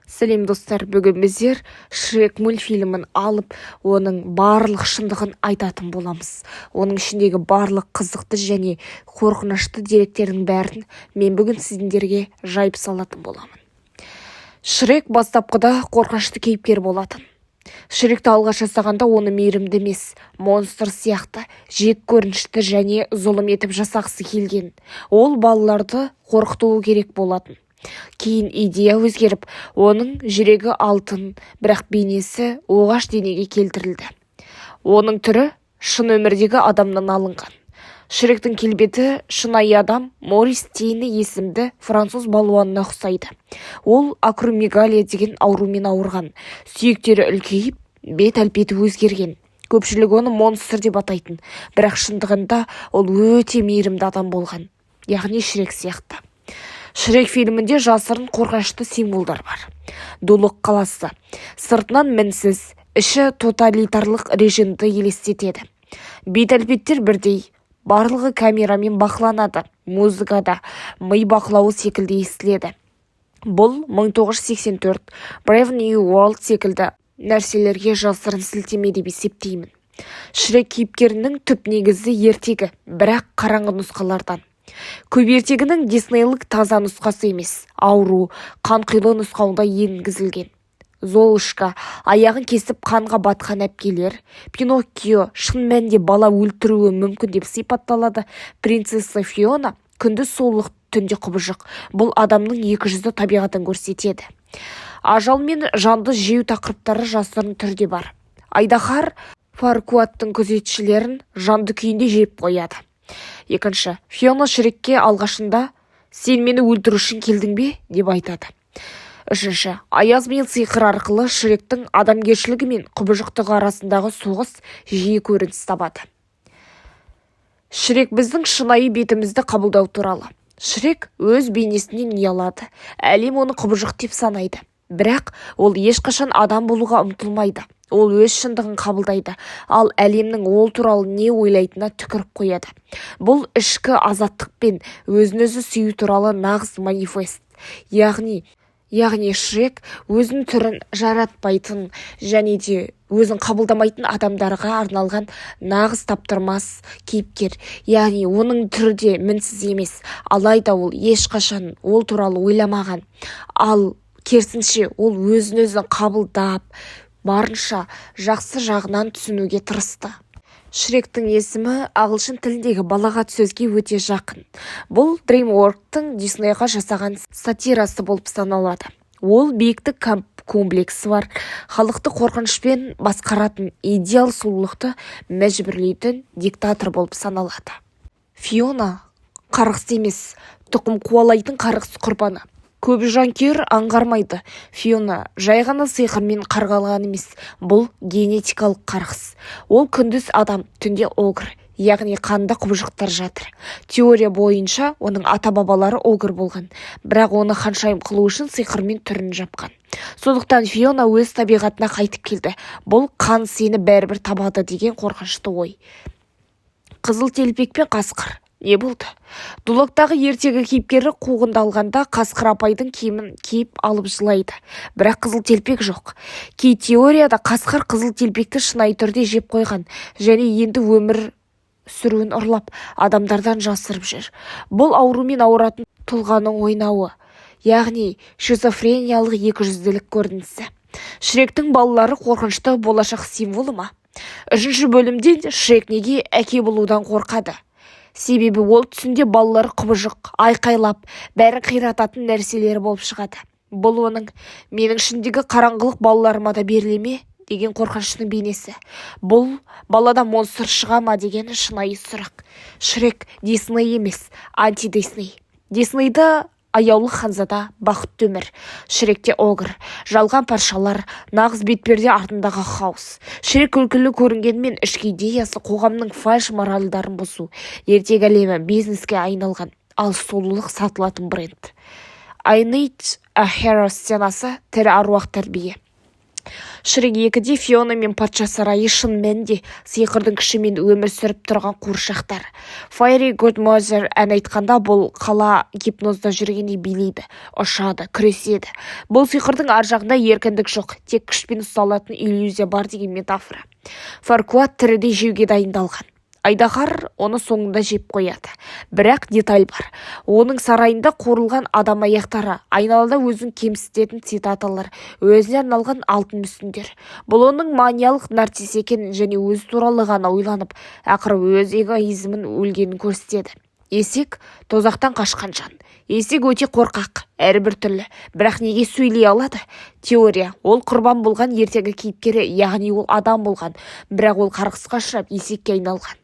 Сәлем достар, бүгін біздер Шрек мультфильмін алып, оның барлық шындығын айтатын боламыз. Оның ішіндегі барлық қызықты және қорқынышты деректердің бәрін мен бүгін сіздерге жайып салатын боламын. Шрек бастапқыда қорқынышты кейіпкер болатын. Шректі алғаш жасағанда оны мейірімді емес, монстр сияқты, жек көрінішті және зұлым етіп жасағысы келген. Ол балаларды қорқытуы керек болатын. Кейін идея өзгеріп, оның жүрегі алтын, бірақ бейнесі оғаш денеге келтірілді. Оның түрі шын өмірдегі адамнан алынған. Шректің келбеті шынайы адам Морис Тейні есімді француз балуанына ұқсайды. Ол акромегалия деген аурумен ауырған. Сүйектері үлкейіп, бет әлпеті өзгерген. Көпшілік оны монстр деп атайтын, бірақ шындығында ол өте мейірімді адам болған. Яғни Шрек сияқты. Шрек фильмінде жасырын қорқынышты символдар бар. Дулық қаласы. Сыртынан мінсіз, іші тоталитарлық режимді елестетеді. Бет әлпеттер бірдей. Барлығы камерамен бақыланады. Музыкада ми бақылауы секілді естіледі. Бұл 1984 Brave New World секілді нәрселерге жасырын сілтеме деп есептеймін. Шрек кейіпкерінің түп негізі ертегі, бірақ қараңғы нұсқалардан. Көп ертегінің диснейлік таза нұсқасы емес, ауру, қанқұйлы нұсқауында енгізілген. Золушка, аяғын кесіп қанға батқан әпкелер, Пиноккио шын мәнінде бала өлтіруі мүмкін деп сипатталады. Принцесса Фиона күндіз сұлулық, түнде құбыжық. Бұл адамның екі жүзді табиғатын көрсетеді. Ажал мен жанды жеу тақырыптары жасырын түрде бар. Айдаһар Фаркуаттың күзетшілерін жанды күйінде жеп қояды. Екінші, Фиона Шрекке алғашында «Сен мені өлтіру үшін келдің бе?» деп айтады. Үшінші, аяз мен сиқыр арқылы Шректің адамгершілігі мен құбыжықтығы арасындағы соғыс жиі көрініс табады. Шрек біздің шынайы бетімізді қабылдау туралы. Шрек өз бейнесінен ұялады. Әлем оны құбыжық деп санайды. Бірақ ол ешқашан адам болуға ұмтылмайды. Ол өз шындығын қабылдайды, ал әлемнің ол туралы не ойлайтынына түкіріп қояды. Бұл ішкі азаттық пен өзін-өзі сүю туралы нағыз манифест. Яғни Шрек өзін түрін жаратпайтын және де өзін қабылдамайтын адамдарға арналған нағыз таптырмас кейіпкер. Яғни оның түрі де мінсіз емес, алайда ол ешқашан ол туралы ойламаған. Ал керісінше ол өзін-өзі қабылдап, барынша жақсы жағынан түсінуге тырысты. Шректің есімі ағылшын тіліндегі балағат сөзге өте жақын. Бұл DreamWorks-тың Диснейға жасаған сатирасы болып саналады. Ол биіктік комплексі бар, халықты қорқынышпен басқаратын, идеал сұлулықты мәжбүрлейтін диктатор болып саналады. Фиона қарғыс емес, тұқым қуалайтын қарғыс құрбаны. Көп жанкүйер аңғармайды. Фиона жай ғана сиқырмен қарғалған емес, бұл генетикалық қарғыс. Ол күндіз адам, түнде огр, яғни қанда құбыжықтар жатыр. Теория бойынша оның ата-бабалары огр болған, бірақ оны ханшайым қылу үшін сиқырмен түрін жапқан. Сондықтан Фиона өз табиғатына қайтып келді. Бұл қан сені бәрібір табады деген қорқынышты ой. Қызыл телпек пен қасқыр. Не болды? Дулықтағы ертегі кейіпкері қуғынды алғанда қасқыр апайдың киімін киіп алып жылайды. Бірақ қызыл телпек жоқ. Кей теорияда қасқыр қызыл телпекті шынайы түрде жеп қойған және енді өмір сүруін ұрлап, адамдардан жасырып жүр. Бұл аурумен ауыратын тұлғаның ойнауы, яғни шизофрениялық екіжүзділік көрінісі. Шректің балалары қорқынышты болашақ символы ма? Үшінші бөлімде Шрек неге әке болудан қорқады? Себебі ол түсінде балалары құбыжық, айқайлап, бәрін қирататын нәрселері болып шығады. Бұл оның менің ішіндегі қараңғылық балаларыма да беріле деген қорқыныштың бейнесі. Бұл балада монстр шыға ма деген шынайы сұрақ. Шрек Дисней емес, анти-Дисней. Диснейді аяулы ханзада, бақытты өмір. Шректе огр, жалған паршалар, нағыз бетперде артындағы хаос. Шрек күлкілі көрінгенмен ішкі идеясы қоғамның фальш моральдарын бұзу. Ертегі әлемі бизнеске айналған, ал сұлулық сатылатын бренд. I Need a Hero сценасы тірі аруақ тәрбие. Шрек 2-де Фиона мен патша сарайы шын мәнінде сиқырдың күшімен өмір сүріп тұрған қуыршақтар. Fairy Godmother ән айтқанда бұл қала гипнозда жүргендей билейді, ұшады, күреседі. Бұл сиқырдың ар жағында еркіндік жоқ, тек күшпен ұсталатын иллюзия бар деген метафора. Фаркуат тірідей жеуге дайындалған. Айдаһар оны соңында жеп қояды. Бірақ деталь бар. Оның сарайында қорылған адам аяқтары, айналада өзін кемсітетін цитаталар, өзіне арналған алтын мүсіндер. Бұл оның маниялық нарцисс екенін және өзі туралы ғана ойланып, ақыры өз эгоизмін өлгенін көрсетеді. Есек тозақтан қашқан жан. Есек өте қорқақ, әрбір түрлі. Бірақ неге сөйлей алады? Теория. Ол құрбан болған ертегі кейіпкері, яғни ол адам болған. Бірақ ол қарғысқа ұшырап есекке айналған.